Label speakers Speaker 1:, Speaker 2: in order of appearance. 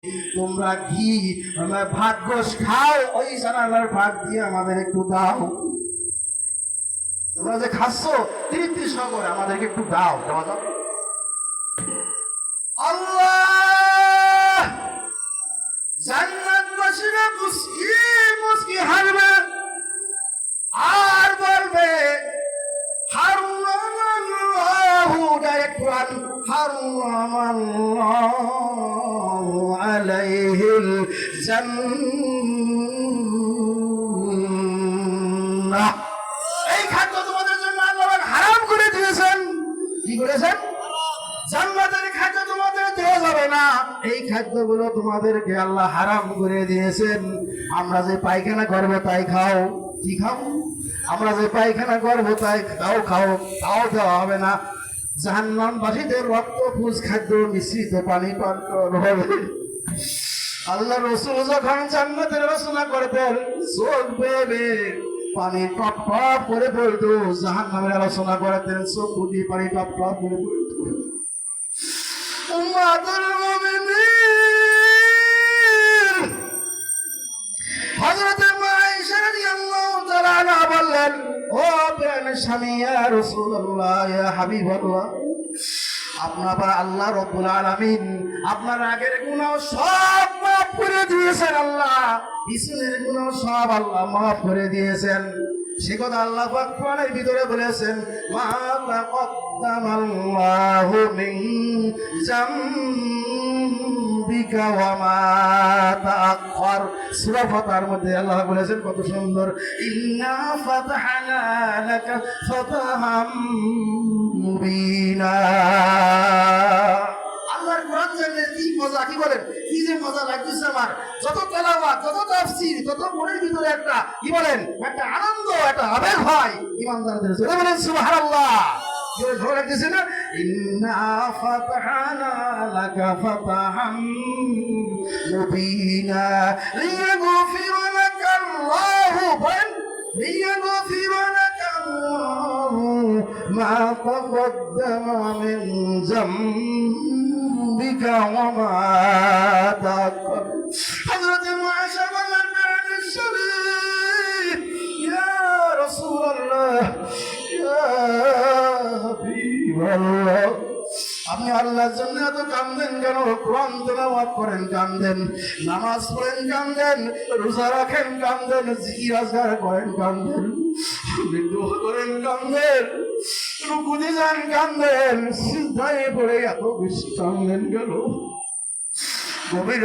Speaker 1: তোমরা ঘি ভাত গোশ খাও, ওই জানালার ভাত দিয়ে আমাদের একটু দাও। তোমরা যে খাচ্ছ তৃপ্তি সহকারে আমাদেরকে একটু দাও। আল্লাহ জান্নাতবাসীরা মুস্কি মুস্কি হাসবে আর বলবে হারামাল্লাহু, ডাইরেক্ট কোরআন, হারামাল্লাহু আলাইহিল জান্নাহ। এই খাদ্য তোমাদের জন্য আল্লাহ হারাম করে দিয়েছেন। কি করেছেন? জান্নাতের খাদ্য তোমাদের দেওয়া যাবে না, এই খাদ্যগুলো তোমাদেরকে আল্লাহ হারাম করে দিয়েছেন। আমরা যে পায়খানা করবো তাই খাও। কি খাও? আমরা যে পায়খানা করবো তাই খাও, তাও দেওয়া হবে না। জাহান্নামবাসীদের রক্ত পুজ খাদ্য মিশ্রিত পানি পান হবে। আল্লাহ রাসূল যখন জান্নাতের রচনা করতেন, চোখ বেয়ে পানি টপ টপ করে পড়তো। জাহান্নামের আলোচনা করতেন, চোখ ফুটিয়ে পানি টপ টপ করে পড়তো। উম্মাতুল মুমিনিন হযরত আয়েশা রাদিয়াল্লাহু তাআলা আনহা বললেন, ও প্রাণের স্বামী ইয়া রাসূলুল্লাহ, ইয়া হাবিবাল্লাহ, আপনার আল্লাহ রাব্বুল আলামিন আপনার আগের গুনাহ সব মাফ করে দিয়েছেন। আল্লাহ পিছনের গুনাহ সব আল্লাহ মাফ করে দিয়েছেন। সে কথা আল্লাহ পাক কোরআনের ভিতরে বলেছেন, মা তাকদ্দামাল্লাহু মিন জামবিকা ওয়া মা তাআখার। সূরা ফাতহার মধ্যে আল্লাহ বলেছেন কত সুন্দর, ইন্না ফাতহানা লাকা ফাতহাম মুবিনা। আল্লাহর কোরআন জানলে কি মজা, কি বলেন, কি যে মজা লাগতেছে আমার। যত তেলাওয়াত, যত তাফসীর, তত মনের ভিতরে একটা কি বলেন, একটা আনন্দ, একটা আবেগ হয় ঈমানদারদের। জোরে বলেন সুবহানাল্লাহ। জোরে ভালো লাগতেছে না? ইন্না ফাতহানা লাকা ফাতহাম মুবিনা লিয়াগফিরা লাকা আল্লাহু, বলেন লিয়াগফিরা লাকা আল্লাহু মা তাকদ্দামা মিন জামবিকা ওয়া মা তাআখার। হযরত আয়েশা বলেন, ইয়া রাসূলুল্লাহ, ইয়া হাবিবাল্লাহ, আপনি আল্লাহর জন্য এত কাঁদেন কেন? কোরআন তেলাওয়াত করেন কাঁদেন, নামাজ পড়েন কাঁদেন, রোজা রাখেন কাঁদেন, জিকির আজকার করেন কাঁদেন, দোয়া করেন কাঁদেন, রুকুতে যান কাঁদেন, সিজদায় পড়ে এত বেশি কাঁদেন কেন? গভীর